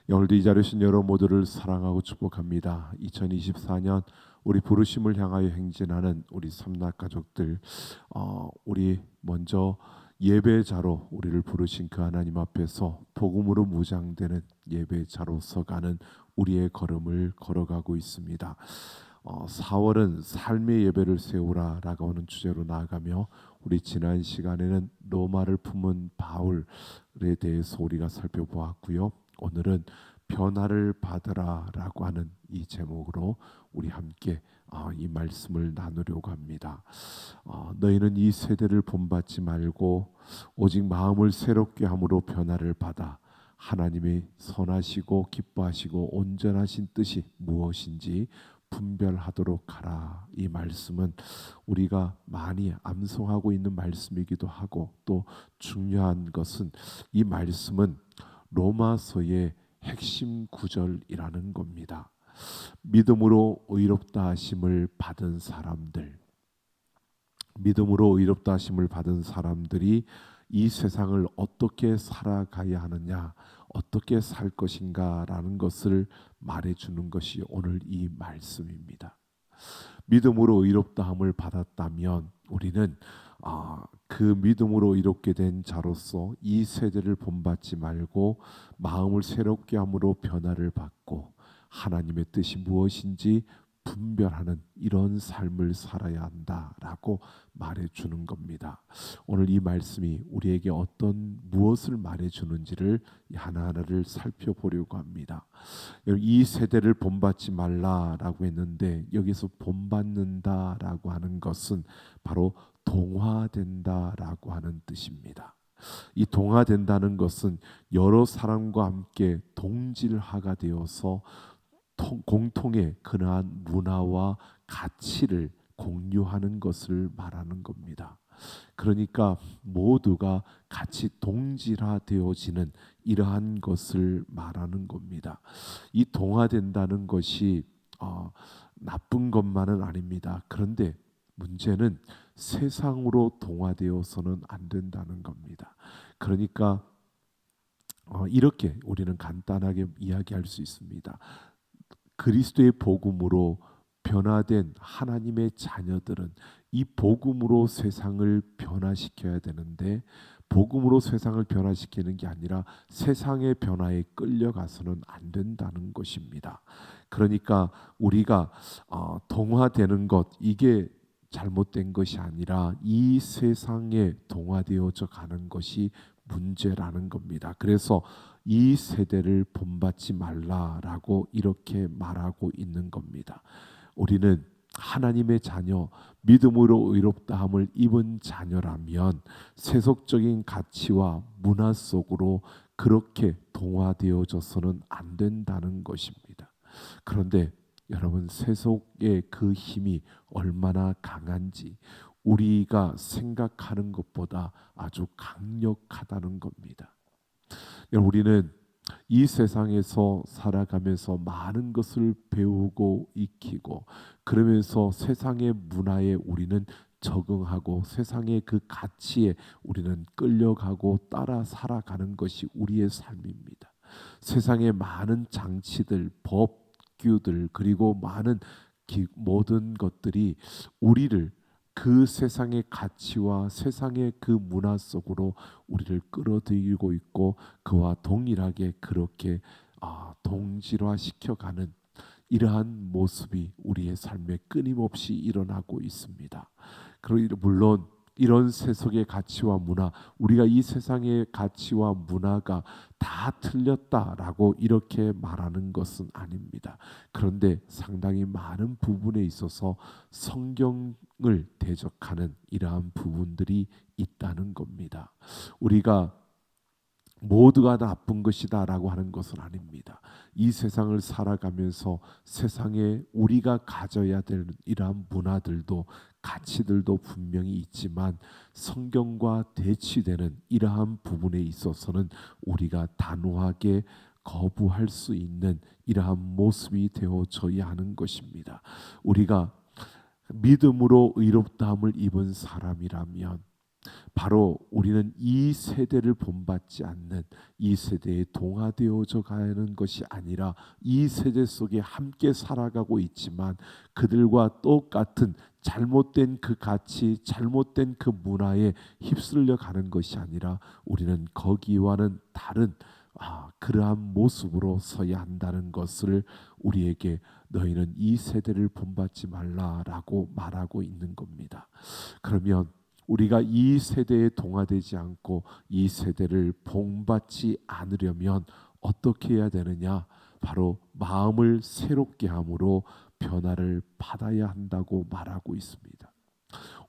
오늘도 이 자리에 오신 여러분 모두를 사랑하고 축복합니다. 2024년 우리 부르심을 향하여 행진하는 우리 삼락 가족들, 우리 먼저 예배자로 우리를 부르신 그 하나님 앞에서 복음으로 무장되는 예배자로서 가는 우리의 걸음을 걸어가고 있습니다. 4월은 삶의 예배를 세우라라고 하는 주제로 나아가며 우리 지난 시간에는 로마를 품은 바울에 대해서 우리가 살펴보았고요. 오늘은 변화를 받으라라고 하는 이 제목으로 우리 함께 이 말씀을 나누려고 합니다. 너희는 이 세대를 본받지 말고 오직 마음을 새롭게 함으로 변화를 받아 하나님의 선하시고 기뻐하시고 온전하신 뜻이 무엇인지 분별하도록 하라. 이 말씀은 우리가 많이 암송하고 있는 말씀이기도 하고, 또 중요한 것은 이 말씀은 로마서의 핵심 구절이라는 겁니다. 믿음으로 의롭다 하심을 받은 사람들, 믿음으로 의롭다 하심을 받은 사람들이 이 세상을 어떻게 살아가야 하느냐, 어떻게 살 것인가라는 것을 말해주는 것이 오늘 이 말씀입니다. 믿음으로 의롭다함을 받았다면 우리는 그 믿음으로 이롭게 된 자로서 이 세대를 본받지 말고 마음을 새롭게 함으로 변화를 받고 하나님의 뜻이 무엇인지 분별하는 이런 삶을 살아야 한다라고 말해주는 겁니다. 오늘 이 말씀이 우리에게 어떤 무엇을 말해주는지를 하나하나를 살펴보려고 합니다. 이 세대를 본받지 말라라고 했는데 여기서 본받는다라고 하는 것은 바로 동화된다라고 하는 뜻입니다. 이 동화된다는 것은 여러 사람과 함께 동질하가 되어서 공통의 그러한 문화와 가치를 공유하는 것을 말하는 겁니다. 그러니까 모두가 같이 동질화되어지는 이러한 것을 말하는 겁니다. 이 동화된다는 것이 나쁜 것만은 아닙니다. 그런데 문제는 세상으로 동화되어서는 안 된다는 겁니다. 그러니까 이렇게 우리는 간단하게 이야기할 수 있습니다. 그리스도의 복음으로 변화된 하나님의 자녀들은 이 복음으로 세상을 변화시켜야 되는데, 복음으로 세상을 변화시키는 게 아니라 세상의 변화에 끌려가서는 안 된다는 것입니다. 그러니까 우리가 동화되는 것, 이게 잘못된 것이 아니라 이 세상에 동화되어져 가는 것이 문제라는 겁니다. 그래서 이 세대를 본받지 말라라고 이렇게 말하고 있는 겁니다. 우리는 하나님의 자녀, 믿음으로 의롭다함을 입은 자녀라면 세속적인 가치와 문화 속으로 그렇게 동화되어져서는 안 된다는 것입니다. 그런데 여러분, 세속의 그 힘이 얼마나 강한지 우리가 생각하는 것보다 아주 강력하다는 겁니다. 우리는 이 세상에서 살아가면서 많은 것을 배우고 익히고, 그러면서 세상의 문화에 우리는 적응하고 세상의 그 가치에 우리는 끌려가고 따라 살아가는 것이 우리의 삶입니다. 세상의 많은 장치들, 법규들, 그리고 많은 모든 것들이 우리를 그 세상의 가치와 세상의 그 문화 속으로 우리를 끌어들이고 있고, 그와 동일하게 그렇게 동질화시켜가는 이러한 모습이 우리의 삶에 끊임없이 일어나고 있습니다. 그리고 물론 이런 세속의 가치와 문화, 우리가 이 세상의 가치와 문화가 다 틀렸다라고 이렇게 말하는 것은 아닙니다. 그런데 상당히 많은 부분에 있어서 성경을 대적하는 이러한 부분들이 있다는 겁니다. 우리가 모두가 나쁜 것이다라고 하는 것은 아닙니다. 이 세상을 살아가면서 세상에 우리가 가져야 될 이러한 문화들도 가치들도 분명히 있지만, 성경과 대치되는 이러한 부분에 있어서는 우리가 단호하게 거부할 수 있는 이러한 모습이 되어져야 하는 것입니다. 우리가 믿음으로 의롭다함을 입은 사람이라면 바로 우리는 이 세대를 본받지 않는, 이 세대에 동화되어져 가는 것이 아니라 이 세대 속에 함께 살아가고 있지만 그들과 똑같은 잘못된 그 가치, 잘못된 그 문화에 휩쓸려 가는 것이 아니라 우리는 거기와는 다른 그러한 모습으로 서야 한다는 것을 우리에게 너희는 이 세대를 본받지 말라라고 말하고 있는 겁니다. 그러면 우리가 이 세대에 동화되지 않고 이 세대를 본받지 않으려면 어떻게 해야 되느냐? 바로 마음을 새롭게 함으로 변화를 받아야 한다고 말하고 있습니다.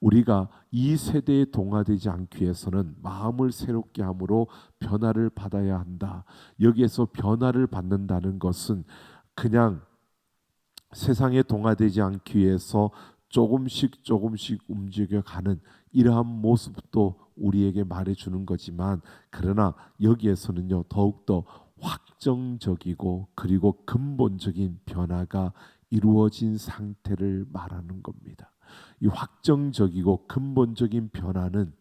우리가 이 세대에 동화되지 않기 위해서는 마음을 새롭게 함으로 변화를 받아야 한다. 여기에서 변화를 받는다는 것은 그냥 세상에 동화되지 않기 위해서 조금씩 움직여가는 이러한 모습도 우리에게 말해주는 거지만, 그러나 여기에서는요 더욱더 확정적이고 그리고 근본적인 변화가 이루어진 상태를 말하는 겁니다. 이 확정적이고 근본적인 변화는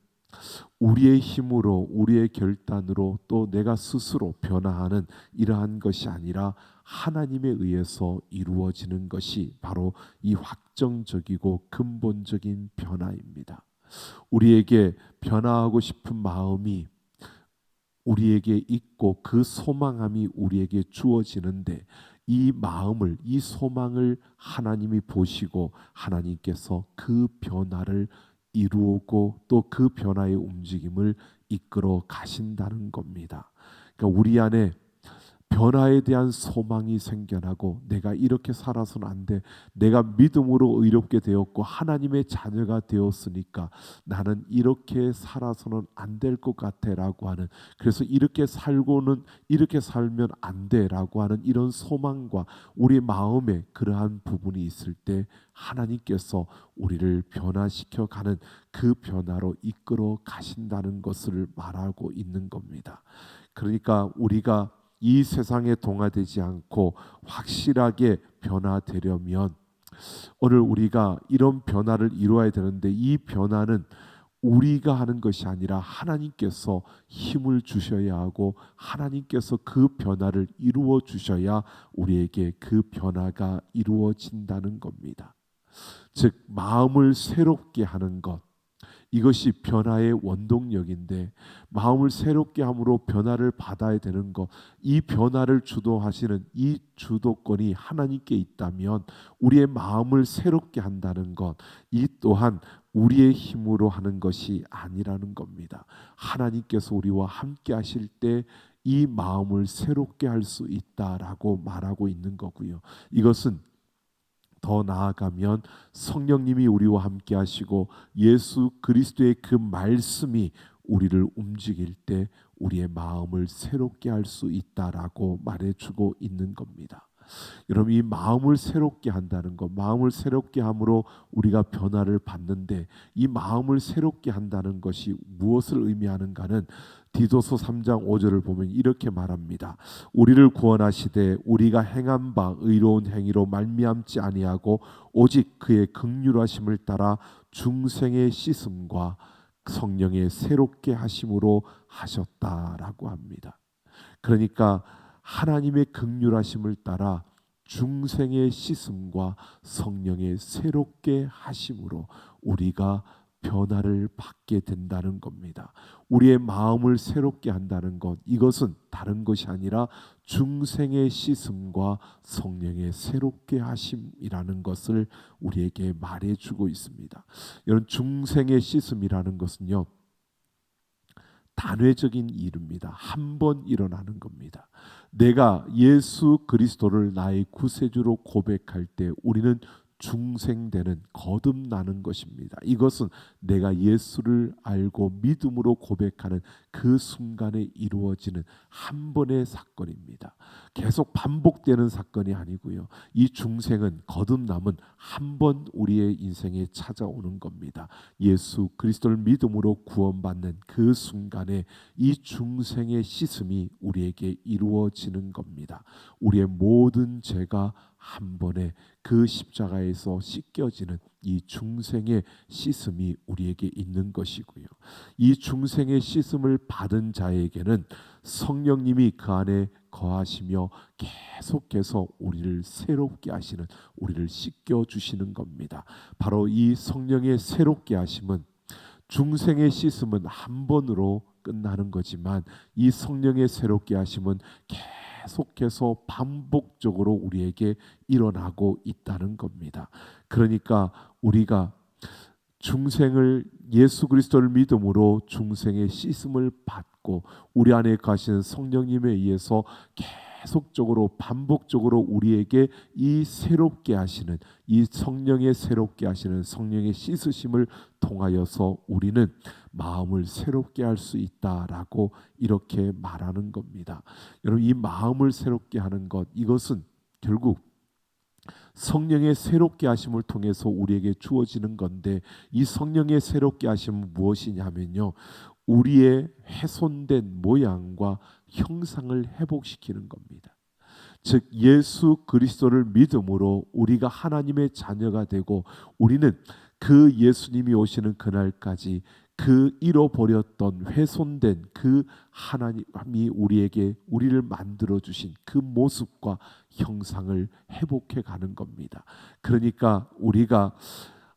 우리의 힘으로, 우리의 결단으로, 또 내가 스스로 변화하는 이러한 것이 아니라 하나님에 의해서 이루어지는 것이 바로 이 확정적이고 근본적인 변화입니다. 우리에게 변화하고 싶은 마음이 우리에게 있고 그 소망함이 우리에게 주어지는데, 이 마음을, 이 소망을 하나님이 보시고 하나님께서 그 변화를 이루고 또 그 변화의 움직임을 이끌어 가신다는 겁니다. 그러니까 우리 안에 변화에 대한 소망이 생겨나고, 내가 이렇게 살아서는 안 돼, 내가 믿음으로 의롭게 되었고 하나님의 자녀가 되었으니까 나는 이렇게 살아서는 안 될 것 같아 라고 하는, 그래서 이렇게 살면 안 돼 라고 하는 이런 소망과 우리 마음에 그러한 부분이 있을 때 하나님께서 우리를 변화시켜 가는, 그 변화로 이끌어 가신다는 것을 말하고 있는 겁니다. 그러니까 우리가 이 세상에 동화되지 않고 확실하게 변화되려면 오늘 우리가 이런 변화를 이루어야 되는데, 이 변화는 우리가 하는 것이 아니라 하나님께서 힘을 주셔야 하고 하나님께서 그 변화를 이루어 주셔야 우리에게 그 변화가 이루어진다는 겁니다. 즉 마음을 새롭게 하는 것, 이것이 변화의 원동력인데, 마음을 새롭게 함으로 변화를 받아야 되는 것, 이 변화를 주도하시는 이 주도권이 하나님께 있다면 우리의 마음을 새롭게 한다는 것, 이 또한 우리의 힘으로 하는 것이 아니라는 겁니다. 하나님께서 우리와 함께 하실 때 이 마음을 새롭게 할 수 있다라고 말하고 있는 거고요. 이것은 더 나아가면 성령님이 우리와 함께 하시고 예수 그리스도의 그 말씀이 우리를 움직일 때 우리의 마음을 새롭게 할 수 있다라고 말해주고 있는 겁니다. 여러분, 이 마음을 새롭게 한다는 것, 마음을 새롭게 함으로 우리가 변화를 받는데, 이 마음을 새롭게 한다는 것이 무엇을 의미하는가는 디도서 3장 5절을 보면 이렇게 말합니다. 우리를 구원하시되 우리가 행한 바 의로운 행위로 말미암지 아니하고 오직 그의 긍휼하심을 따라 중생의 씻음과 성령의 새롭게 하심으로 하셨다라고 합니다. 그러니까 하나님의 긍휼하심을 따라 중생의 씻음과 성령의 새롭게 하심으로 우리가 변화를 받게 된다는 겁니다. 우리의 마음을 새롭게 한다는 것, 이것은 다른 것이 아니라 중생의 씻음과 성령의 새롭게 하심이라는 것을 우리에게 말해주고 있습니다. 이런 중생의 씻음이라는 것은요, 단회적인 일입니다. 한 번 일어나는 겁니다. 내가 예수 그리스도를 나의 구세주로 고백할 때 우리는 중생되는, 거듭나는 것입니다. 이것은 내가 예수를 알고 믿음으로 고백하는 그 순간에 이루어지는 한 번의 사건입니다. 계속 반복되는 사건이 아니고요. 이 중생은, 거듭남은 한 번 우리의 인생에 찾아오는 겁니다. 예수 그리스도를 믿음으로 구원받는 그 순간에 이 중생의 씻음이 우리에게 이루어지는 겁니다. 우리의 모든 죄가 한 번에 그 십자가에서 씻겨지는 이 중생의 씻음이 우리에게 있는 것이고요. 이 중생의 씻음을 받은 자에게는 성령님이 그 안에 거하시며 계속해서 우리를 새롭게 하시는, 우리를 씻겨 주시는 겁니다. 바로 이 성령의 새롭게 하심은, 중생의 씻음은 한 번으로 끝나는 거지만 이 성령의 새롭게 하심은 계속해서 반복적으로 우리에게 일어나고 있다는 겁니다. 그러니까 우리가 중생을, 예수 그리스도를 믿음으로 중생의 씻음을 받고 우리 안에 가시는 성령님에 의해서 계속적으로 반복적으로 우리에게 이 새롭게 하시는, 이 성령의 새롭게 하시는 성령의 씻으심을 통하여서 우리는 마음을 새롭게 할 수 있다라고 이렇게 말하는 겁니다. 여러분, 이 마음을 새롭게 하는 것, 이것은 결국 성령의 새롭게 하심을 통해서 우리에게 주어지는 건데, 이 성령의 새롭게 하심은 무엇이냐면요, 우리의 훼손된 모양과 형상을 회복시키는 겁니다. 즉 예수 그리스도를 믿음으로 우리가 하나님의 자녀가 되고, 우리는 그 예수님이 오시는 그날까지 그 잃어버렸던 훼손된 그 하나님이 우리를 만들어 주신 그 모습과 형상을 회복해 가는 겁니다. 그러니까 우리가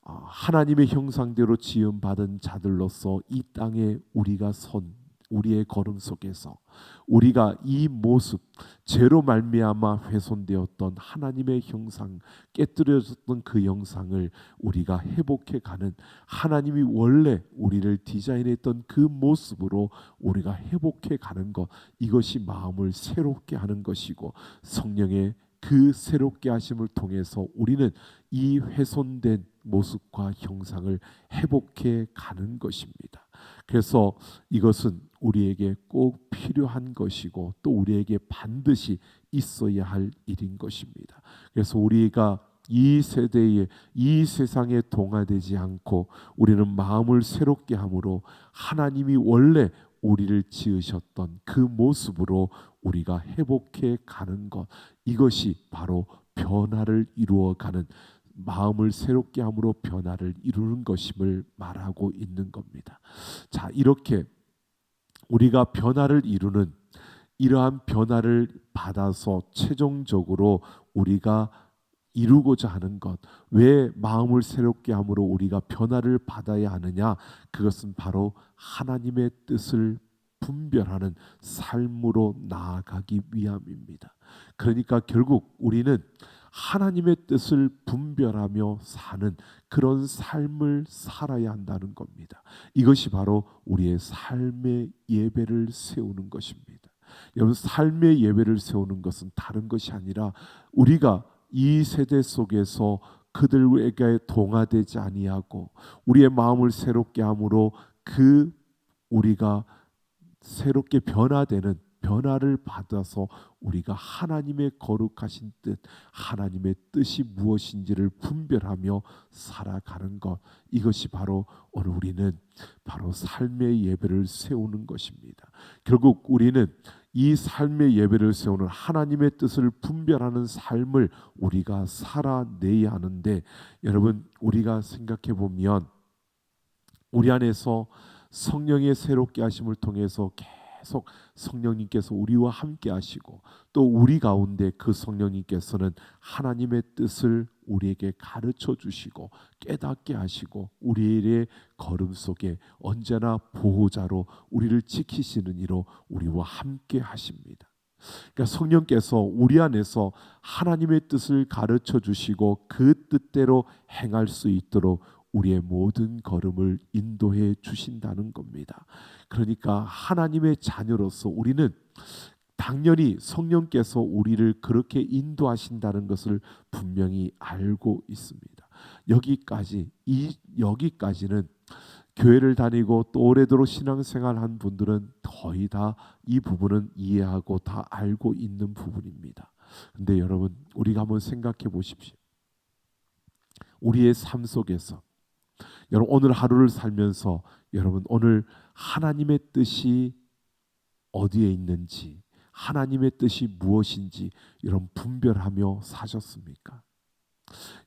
하나님의 형상대로 지음 받은 자들로서 이 땅에 우리가 우리의 걸음 속에서 우리가 이 모습, 죄로 말미암아 훼손되었던 하나님의 형상, 깨뜨려졌던 그 형상을 우리가 회복해 가는, 하나님이 원래 우리를 디자인했던 그 모습으로 우리가 회복해 가는 것, 이것이 마음을 새롭게 하는 것이고, 성령의 그 새롭게 하심을 통해서 우리는 이 훼손된 모습과 형상을 회복해 가는 것입니다. 그래서 이것은 우리에게 꼭 필요한 것이고 또 우리에게 반드시 있어야 할 일인 것입니다. 그래서 우리가 이 세대에, 이 세상에 동화되지 않고 우리는 마음을 새롭게 함으로 하나님이 원래 우리를 지으셨던 그 모습으로 우리가 회복해 가는 것, 이것이 바로 변화를 이루어가는, 마음을 새롭게 함으로 변화를 이루는 것임을 말하고 있는 겁니다. 자, 이렇게 우리가 변화를 이루는, 이러한 변화를 받아서 최종적으로 우리가 이루고자 하는 것, 왜 마음을 새롭게 함으로 우리가 변화를 받아야 하느냐? 그것은 바로 하나님의 뜻을 분별하는 삶으로 나아가기 위함입니다. 그러니까 결국 우리는 하나님의 뜻을 분별하며 사는 그런 삶을 살아야 한다는 겁니다. 이것이 바로 우리의 삶의 예배를 세우는 것입니다. 여러분, 삶의 예배를 세우는 것은 다른 것이 아니라 우리가 이 세대 속에서 그들에게 동화되지 아니하고 우리의 마음을 새롭게 함으로 그 우리가 새롭게 변화되는, 변화를 받아서 우리가 하나님의 거룩하신 뜻, 하나님의 뜻이 무엇인지를 분별하며 살아가는 것, 이것이 바로 오늘 우리는 바로 삶의 예배를 세우는 것입니다. 결국 우리는 이 삶의 예배를 세우는 하나님의 뜻을 분별하는 삶을 우리가 살아내야 하는데, 여러분, 우리가 생각해 보면 우리 안에서 성령의 새롭게 하심을 통해서 계속 성령님께서 우리와 함께 하시고 또 우리 가운데 그 성령님께서는 하나님의 뜻을 우리에게 가르쳐 주시고 깨닫게 하시고 우리의 걸음 속에 언제나 보호자로 우리를 지키시는 이로 우리와 함께 하십니다. 그러니까 성령께서 우리 안에서 하나님의 뜻을 가르쳐 주시고 그 뜻대로 행할 수 있도록 우리의 모든 걸음을 인도해 주신다는 겁니다. 그러니까 하나님의 자녀로서 우리는 당연히 성령께서 우리를 그렇게 인도하신다는 것을 분명히 알고 있습니다. 여기까지는 교회를 다니고 또 오래도록 신앙생활한 분들은 거의 다 이 부분은 이해하고 다 알고 있는 부분입니다. 근데 여러분, 우리가 한번 생각해 보십시오. 우리의 삶 속에서 여러분, 오늘 하루를 살면서 여러분, 오늘 하나님의 뜻이 어디에 있는지, 하나님의 뜻이 무엇인지 여러분 분별하며 사셨습니까?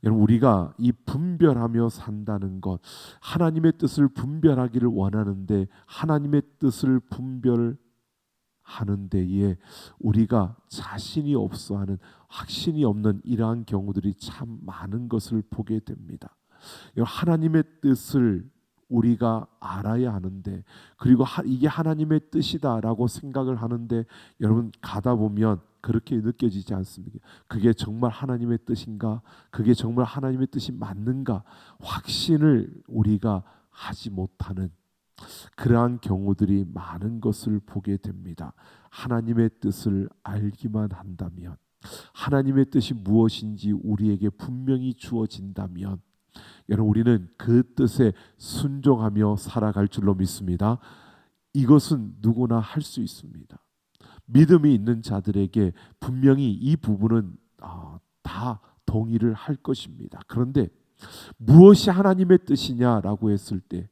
여러분, 우리가 이 분별하며 산다는 것, 하나님의 뜻을 분별하기를 원하는데 하나님의 뜻을 분별하는 데에 우리가 자신이 없어하는, 확신이 없는 이러한 경우들이 참 많은 것을 보게 됩니다. 하나님의 뜻을 우리가 알아야 하는데, 그리고 이게 하나님의 뜻이다라고 생각을 하는데, 여러분 가다 보면 그렇게 느껴지지 않습니까? 그게 정말 하나님의 뜻인가? 그게 정말 하나님의 뜻이 맞는가? 확신을 우리가 하지 못하는 그러한 경우들이 많은 것을 보게 됩니다. 하나님의 뜻을 알기만 한다면, 하나님의 뜻이 무엇인지 우리에게 분명히 주어진다면, 여러분 우리는 그 뜻에 순종하며 살아갈 줄로 믿습니다. 이것은 누구나 할 수 있습니다. 믿음이 있는 자들에게 분명히 이 부분은 다 동의를 할 것입니다. 그런데 무엇이 하나님의 뜻이냐라고 했을 때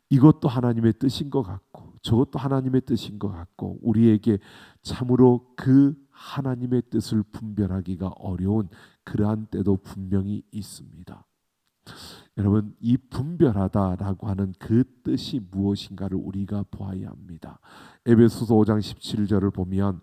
이것도 하나님의 뜻인 것 같고 저것도 하나님의 뜻인 것 같고, 우리에게 참으로 그 하나님의 뜻을 분별하기가 어려운 그러한 때도 분명히 있습니다. 여러분, 이 분별하다라고 하는 그 뜻이 무엇인가를 우리가 보아야 합니다. 에베소서 5장 17절을 보면,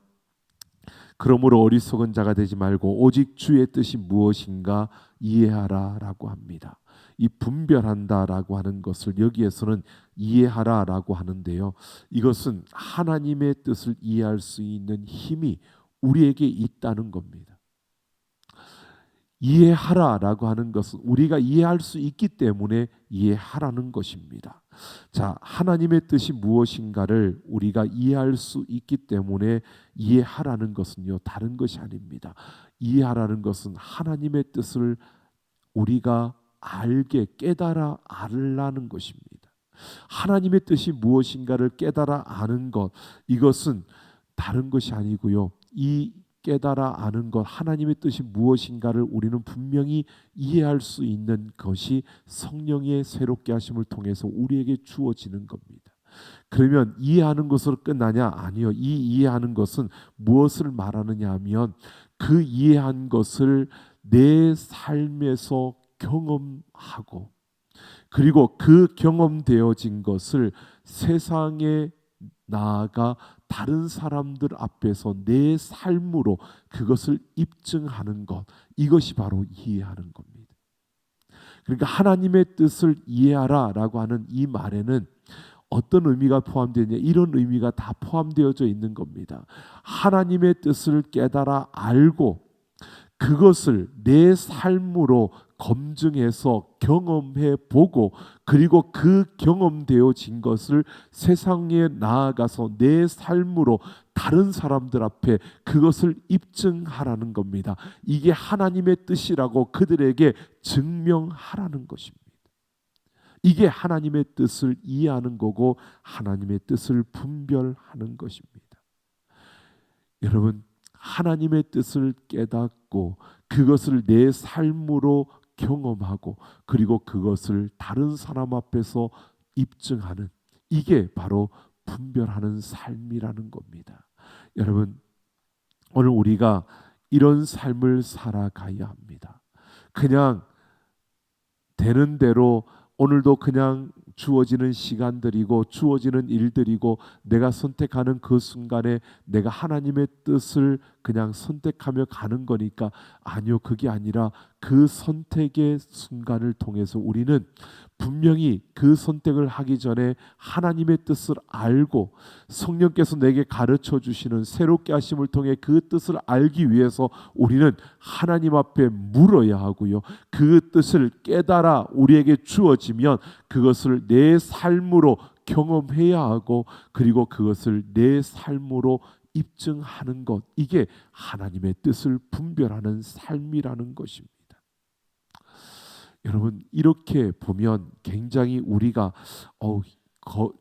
그러므로 어리석은 자가 되지 말고 오직 주의 뜻이 무엇인가 이해하라라고 합니다. 이 분별한다라고 하는 것을 여기에서는 이해하라라고 하는데요, 이것은 하나님의 뜻을 이해할 수 있는 힘이 우리에게 있다는 겁니다. 이해하라라고 하는 것은 우리가 이해할 수 있기 때문에 이해하라는 것입니다. 자, 하나님의 뜻이 무엇인가를 우리가 이해할 수 있기 때문에 이해하라는 것은요, 다른 것이 아닙니다. 이해하라는 것은 하나님의 뜻을 우리가 알게, 깨달아 알라는 것입니다. 하나님의 뜻이 무엇인가를 깨달아 아는 것, 이것은 다른 것이 아니고요, 이 깨달아 아는 것, 하나님의 뜻이 무엇인가를 우리는 분명히 이해할 수 있는 것이 성령의 새롭게 하심을 통해서 우리에게 주어지는 겁니다. 그러면 이해하는 것으로 끝나냐? 아니요. 이 이해하는 것은 무엇을 말하느냐 하면, 그 이해한 것을 내 삶에서 경험하고, 그리고 그 경험되어진 것을 세상에 나아가 다른 사람들 앞에서 내 삶으로 그것을 입증하는 것, 이것이 바로 이해하는 겁니다. 그러니까 하나님의 뜻을 이해하라라고 하는 이 말에는 어떤 의미가 포함되냐, 이런 의미가 다 포함되어져 있는 겁니다. 하나님의 뜻을 깨달아 알고 그것을 내 삶으로 검증해서 경험해 보고, 그리고 그 경험되어진 것을 세상에 나아가서 내 삶으로 다른 사람들 앞에 그것을 입증하라는 겁니다. 이게 하나님의 뜻이라고 그들에게 증명하라는 것입니다. 이게 하나님의 뜻을 이해하는 거고 하나님의 뜻을 분별하는 것입니다. 여러분, 하나님의 뜻을 깨닫고 그것을 내 삶으로 경험하고, 그리고 그것을 다른 사람 앞에서 입증하는, 이게 바로 분별하는 삶이라는 겁니다. 여러분, 오늘 우리가 이런 삶을 살아가야 합니다. 그냥 되는 대로 오늘도 그냥 주어지는 시간들이고 주어지는 일들이고, 내가 선택하는 그 순간에 내가 하나님의 뜻을 그냥 선택하며 가는 거니까, 아니요, 그게 아니라 그 선택의 순간을 통해서 우리는 분명히 그 선택을 하기 전에 하나님의 뜻을 알고, 성령께서 내게 가르쳐 주시는 새롭게 하심을 통해 그 뜻을 알기 위해서 우리는 하나님 앞에 물어야 하고요, 그 뜻을 깨달아 우리에게 주어지면 그것을 내 삶으로 경험해야 하고, 그리고 그것을 내 삶으로 입증하는 것, 이게 하나님의 뜻을 분별하는 삶이라는 것입니다. 여러분, 이렇게 보면 굉장히 우리가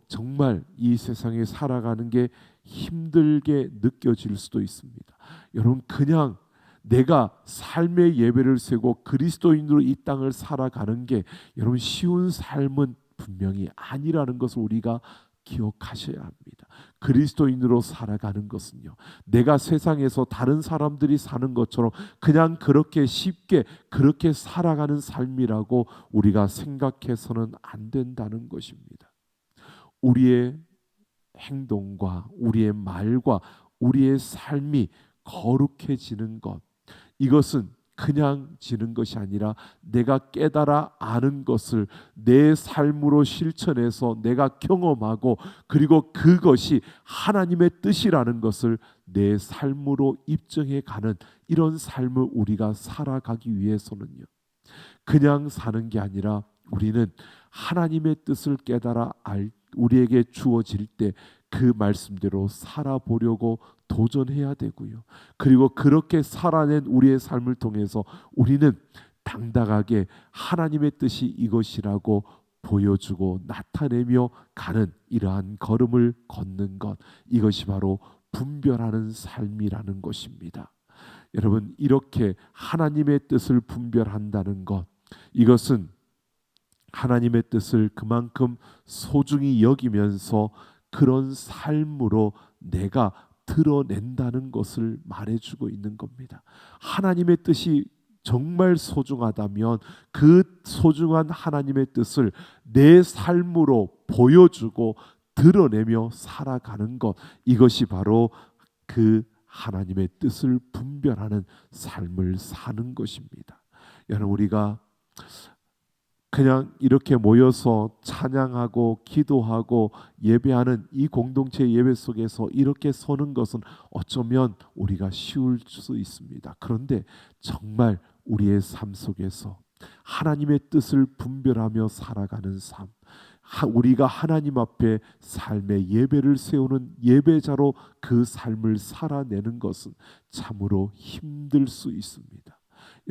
정말 이 세상에 살아가는 게 힘들게 느껴질 수도 있습니다. 여러분, 그냥 내가 삶의 예배를 세고 그리스도인으로 이 땅을 살아가는 게 여러분 쉬운 삶은 분명히 아니라는 것을 우리가 기억하셔야 합니다. 그리스도인으로 살아가는 것은요, 내가 세상에서 다른 사람들이 사는 것처럼 그냥 그렇게 쉽게 그렇게 살아가는 삶이라고 우리가 생각해서는 안 된다는 것입니다. 우리의 행동과 우리의 말과 우리의 삶이 거룩해지는 것, 이것은 그냥 지는 것이 아니라 내가 깨달아 아는 것을 내 삶으로 실천해서 내가 경험하고, 그리고 그것이 하나님의 뜻이라는 것을 내 삶으로 입증해 가는 이런 삶을 우리가 살아가기 위해서는요, 그냥 사는 게 아니라 우리는 하나님의 뜻을 깨달아 우리에게 주어질 때 그 말씀대로 살아보려고 도전해야 되고요. 그리고 그렇게 살아낸 우리의 삶을 통해서 우리는 당당하게 하나님의 뜻이 이것이라고 보여주고 나타내며 가는 이러한 걸음을 걷는 것, 이것이 바로 분별하는 삶이라는 것입니다. 여러분, 이렇게 하나님의 뜻을 분별한다는 것, 이것은 하나님의 뜻을 그만큼 소중히 여기면서 그런 삶으로 내가 드러낸다는 것을 말해주고 있는 겁니다. 하나님의 뜻이 정말 소중하다면 그 소중한 하나님의 뜻을 내 삶으로 보여주고 드러내며 살아가는 것, 이것이 바로 그 하나님의 뜻을 분별하는 삶을 사는 것입니다. 여러분, 우리가 그냥 이렇게 모여서 찬양하고 기도하고 예배하는 이 공동체 예배 속에서 이렇게 서는 것은 어쩌면 우리가 쉬울 수 있습니다. 그런데 정말 우리의 삶 속에서 하나님의 뜻을 분별하며 살아가는 삶, 우리가 하나님 앞에 삶의 예배를 세우는 예배자로 그 삶을 살아내는 것은 참으로 힘들 수 있습니다.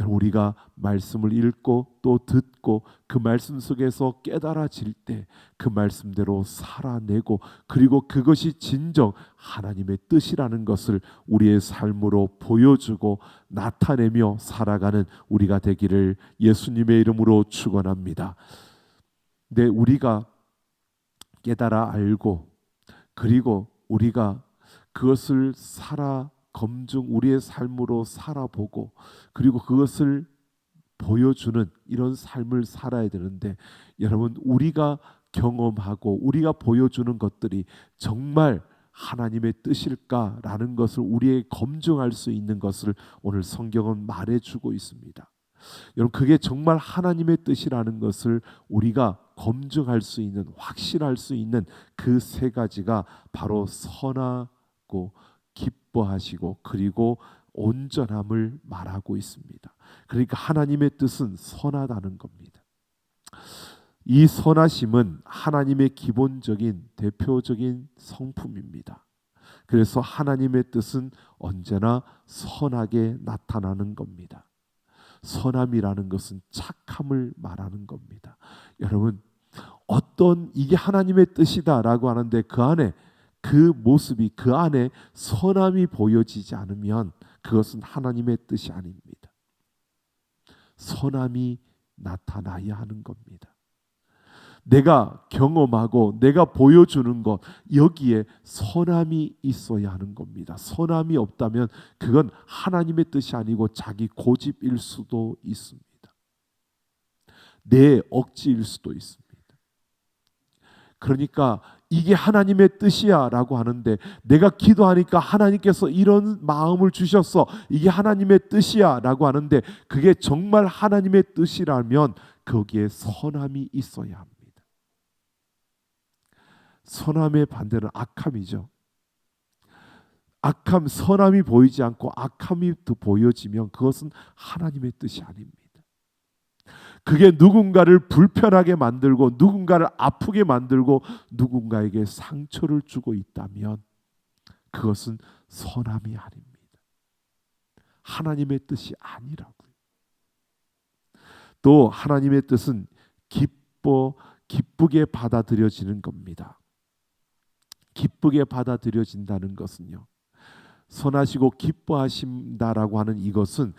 우리가 말씀을 읽고 또 듣고 그 말씀 속에서 깨달아질 때 그 말씀대로 살아내고, 그리고 그것이 진정 하나님의 뜻이라는 것을 우리의 삶으로 보여주고 나타내며 살아가는 우리가 되기를 예수님의 이름으로 축원합니다. 네, 우리가 깨달아 알고 그리고 우리가 그것을 검증 우리의 삶으로 살아보고 그리고 그것을 보여주는 이런 삶을 살아야 되는데, 여러분, 우리가 경험하고 우리가 보여주는 것들이 정말 하나님의 뜻일까라는 것을 우리의 검증할 수 있는 것을 오늘 성경은 말해주고 있습니다. 여러분, 그게 정말 하나님의 뜻이라는 것을 우리가 검증할 수 있는, 확신할 수 있는 그 세 가지가 바로 선하고 기뻐하시고 그리고 온전함을 말하고 있습니다. 그러니까 하나님의 뜻은 선하다는 겁니다. 이 선하심은 하나님의 기본적인 대표적인 성품입니다. 그래서 하나님의 뜻은 언제나 선하게 나타나는 겁니다. 선함이라는 것은 착함을 말하는 겁니다. 여러분, 어떤 이게 하나님의 뜻이다라고 하는데 그 안에 그 모습이, 그 안에 선함이 보여지지 않으면 그것은 하나님의 뜻이 아닙니다. 선함이 나타나야 하는 겁니다. 내가 경험하고 내가 보여주는 것, 여기에 선함이 있어야 하는 겁니다. 선함이 없다면 그건 하나님의 뜻이 아니고 자기 고집일 수도 있습니다. 내 억지일 수도 있습니다. 그러니까 이게 하나님의 뜻이야 라고 하는데, 내가 기도하니까 하나님께서 이런 마음을 주셨어, 이게 하나님의 뜻이야 라고 하는데, 그게 정말 하나님의 뜻이라면 거기에 선함이 있어야 합니다. 선함의 반대는 악함이죠. 악함, 선함이 보이지 않고 악함이 더 보여지면 그것은 하나님의 뜻이 아닙니다. 그게 누군가를 불편하게 만들고 누군가를 아프게 만들고 누군가에게 상처를 주고 있다면 그것은 선함이 아닙니다. 하나님의 뜻이 아니라고요. 또 하나님의 뜻은 기쁘게 받아들여지는 겁니다. 기쁘게 받아들여진다는 것은요, 선하시고 기뻐하신다라고 하는 이것은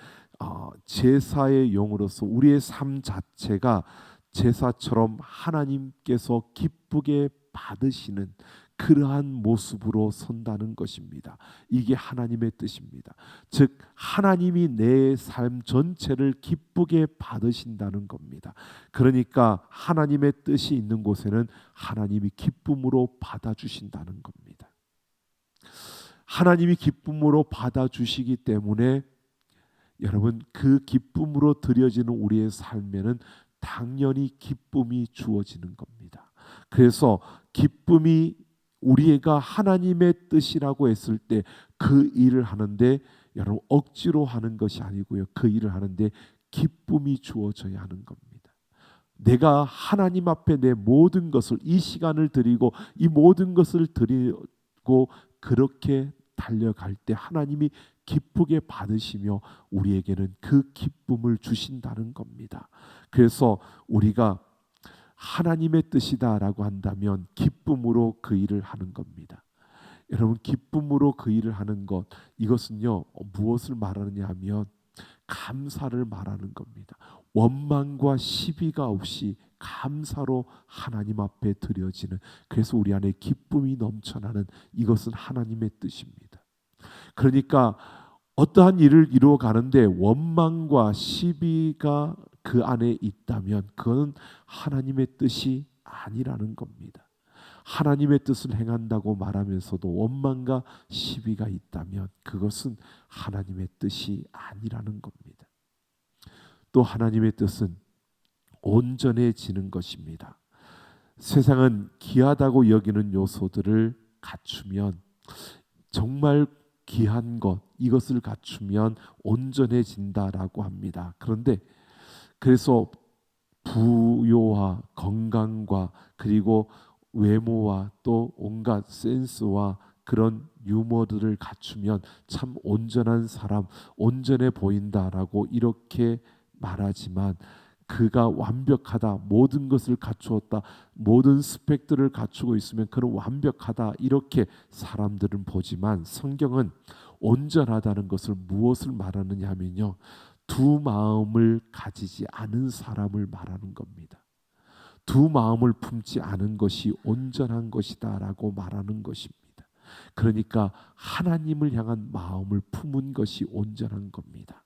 제사의 용으로서 우리의 삶 자체가 제사처럼 하나님께서 기쁘게 받으시는 그러한 모습으로 선다는 것입니다. 이게 하나님의 뜻입니다. 즉 하나님이 내 삶 전체를 기쁘게 받으신다는 겁니다. 그러니까 하나님의 뜻이 있는 곳에는 하나님이 기쁨으로 받아주신다는 겁니다. 하나님이 기쁨으로 받아주시기 때문에 여러분 그 기쁨으로 드려지는 우리의 삶에는 당연히 기쁨이 주어지는 겁니다. 그래서 기쁨이 우리가 하나님의 뜻이라고 했을 때 그 일을 하는데 여러분 억지로 하는 것이 아니고요. 그 일을 하는데 기쁨이 주어져야 하는 겁니다. 내가 하나님 앞에 내 모든 것을 이 시간을 드리고 이 모든 것을 드리고 그렇게 달려갈 때 하나님이 기쁘게 받으시며 우리에게는 그 기쁨을 주신다는 겁니다. 그래서 우리가 하나님의 뜻이다라고 한다면 기쁨으로 그 일을 하는 겁니다. 여러분 기쁨으로 그 일을 하는 것 이것은요 무엇을 말하느냐 하면 감사를 말하는 겁니다. 원망과 시비가 없이 감사로 하나님 앞에 드려지는 그래서 우리 안에 기쁨이 넘쳐나는 이것은 하나님의 뜻입니다. 그러니까 어떠한 일을 이루어 가는데 원망과 시비가 그 안에 있다면 그건 하나님의 뜻이 아니라는 겁니다. 하나님의 뜻을 행한다고 말하면서도 원망과 시비가 있다면 그것은 하나님의 뜻이 아니라는 겁니다. 또 하나님의 뜻은 온전해지는 것입니다. 세상은 귀하다고 여기는 요소들을 갖추면 정말 귀한 것 이것을 갖추면 온전해진다라고 합니다. 그런데 그래서 부요와 건강과 그리고 외모와 또 온갖 센스와 그런 유머들을 갖추면 참 온전한 사람, 온전해 보인다라고 이렇게 말하지만 그가 완벽하다, 모든 것을 갖추었다, 모든 스펙들을 갖추고 있으면 그는 완벽하다 이렇게 사람들은 보지만 성경은 온전하다는 것을 무엇을 말하느냐 하면요. 두 마음을 가지지 않은 사람을 말하는 겁니다. 두 마음을 품지 않은 것이 온전한 것이다라고 말하는 것입니다. 그러니까 하나님을 향한 마음을 품은 것이 온전한 겁니다.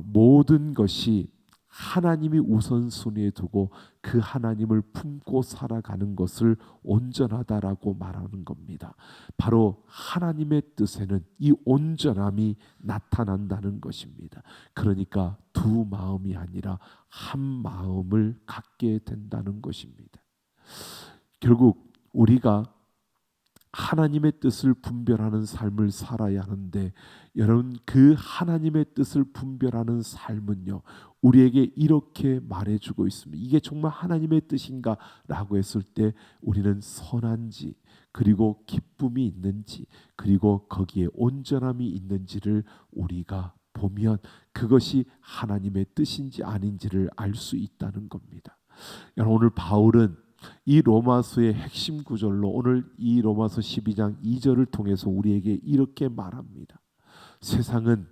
모든 것이 하나님이 우선순위에 두고 그 하나님을 품고 살아가는 것을 온전하다라고 말하는 겁니다. 바로 하나님의 뜻에는 이 온전함이 나타난다는 것입니다. 그러니까 두 마음이 아니라 한 마음을 갖게 된다는 것입니다. 결국 우리가 하나님의 뜻을 분별하는 삶을 살아야 하는데 여러분 그 하나님의 뜻을 분별하는 삶은요 우리에게 이렇게 말해주고 있습니다. 이게 정말 하나님의 뜻인가 라고 했을 때 우리는 선한지 그리고 기쁨이 있는지 그리고 거기에 온전함이 있는지를 우리가 보면 그것이 하나님의 뜻인지 아닌지를 알 수 있다는 겁니다. 여러분 오늘 바울은 이 로마서의 핵심 구절로 오늘 이 로마서 12장 2절을 통해서 우리에게 이렇게 말합니다. 세상은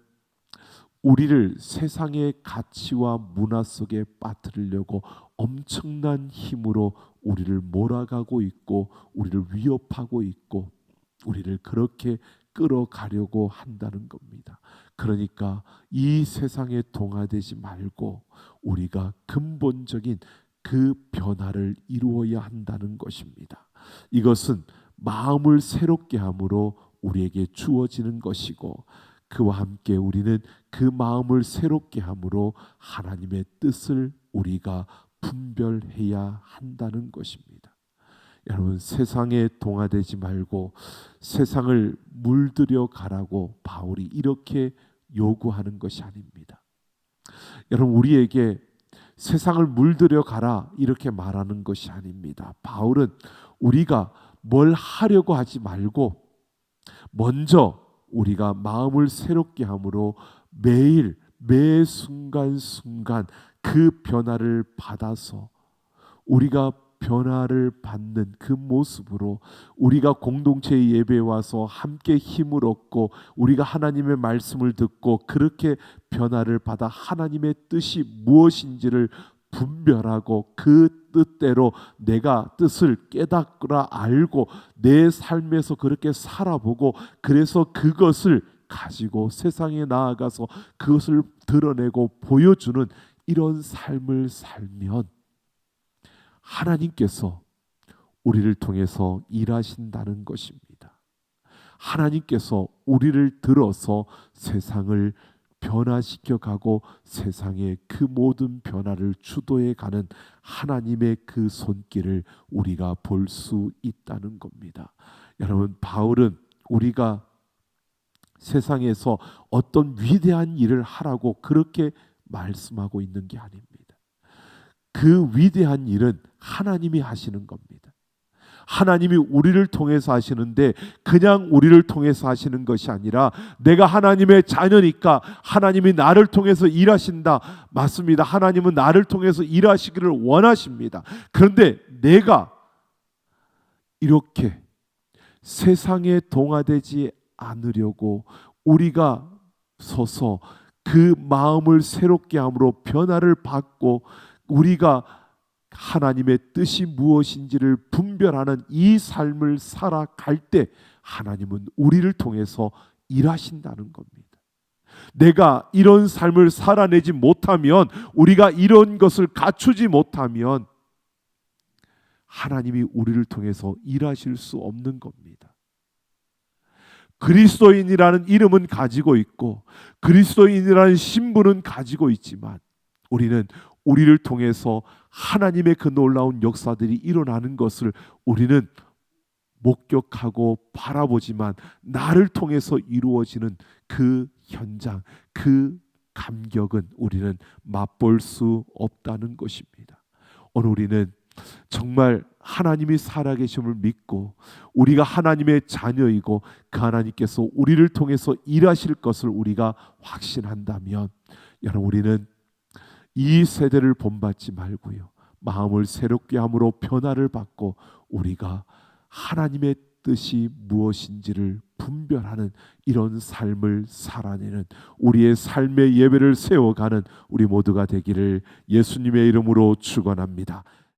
우리를 세상의 가치와 문화 속에 빠뜨리려고 엄청난 힘으로 우리를 몰아가고 있고 우리를 위협하고 있고 우리를 그렇게 끌어가려고 한다는 겁니다. 그러니까 이 세상에 동화되지 말고 우리가 근본적인 그 변화를 이루어야 한다는 것입니다. 이것은 마음을 새롭게 함으로 우리에게 주어지는 것이고 그와 함께 우리는 그 마음을 새롭게 함으로 하나님의 뜻을 우리가 분별해야 한다는 것입니다. 여러분 세상에 동화되지 말고 세상을 물들여 가라고 바울이 이렇게 요구하는 것이 아닙니다. 여러분 우리에게 세상을 물들여 가라 이렇게 말하는 것이 아닙니다. 바울은 우리가 뭘 하려고 하지 말고 먼저 우리가 마음을 새롭게 함으로 매일 매 순간순간 그 변화를 받아서 우리가 변화를 받는 그 모습으로 우리가 공동체의 예배에 와서 함께 힘을 얻고 우리가 하나님의 말씀을 듣고 그렇게 변화를 받아 하나님의 뜻이 무엇인지를 분별하고 그 뜻대로 내가 뜻을 깨닫거나 알고 내 삶에서 그렇게 살아보고 그래서 그것을 가지고 세상에 나아가서 그것을 드러내고 보여주는 이런 삶을 살면 하나님께서 우리를 통해서 일하신다는 것입니다. 하나님께서 우리를 들어서 세상을 변화시켜 가고 세상의 그 모든 변화를 주도해 가는 하나님의 그 손길을 우리가 볼 수 있다는 겁니다. 여러분, 바울은 우리가 세상에서 어떤 위대한 일을 하라고 그렇게 말씀하고 있는 게 아닙니다. 그 위대한 일은 하나님이 하시는 겁니다. 하나님이 우리를 통해서 하시는데 그냥 우리를 통해서 하시는 것이 아니라 내가 하나님의 자녀니까 하나님이 나를 통해서 일하신다. 맞습니다. 하나님은 나를 통해서 일하시기를 원하십니다. 그런데 내가 이렇게 세상에 동화되지 않으려고 우리가 서서 그 마음을 새롭게 함으로 변화를 받고 우리가 하나님의 뜻이 무엇인지를 분별하는 이 삶을 살아갈 때 하나님은 우리를 통해서 일하신다는 겁니다. 내가 이런 삶을 살아내지 못하면, 우리가 이런 것을 갖추지 못하면 하나님이 우리를 통해서 일하실 수 없는 겁니다. 그리스도인이라는 이름은 가지고 있고 그리스도인이라는 신분은 가지고 있지만 우리는 우리를 통해서 하나님의 그 놀라운 역사들이 일어나는 것을 우리는 목격하고 바라보지만 나를 통해서 이루어지는 그 현장, 그 감격은 우리는 맛볼 수 없다는 것입니다. 오늘 우리는 정말 하나님이 살아계심을 믿고 우리가 하나님의 자녀이고 그 하나님께서 우리를 통해서 일하실 것을 우리가 확신한다면 여러분, 우리는 이 세대를 본받지 말고요, 마음을 새롭게 함으로 변화를 받고 우리가 하나님의 뜻이 무엇인지를 분별하는 이런 삶을 살아내는 우리의 삶의 예배를 세워가는 우리 모두가 되기를 예수님의 이름으로 축원합니다.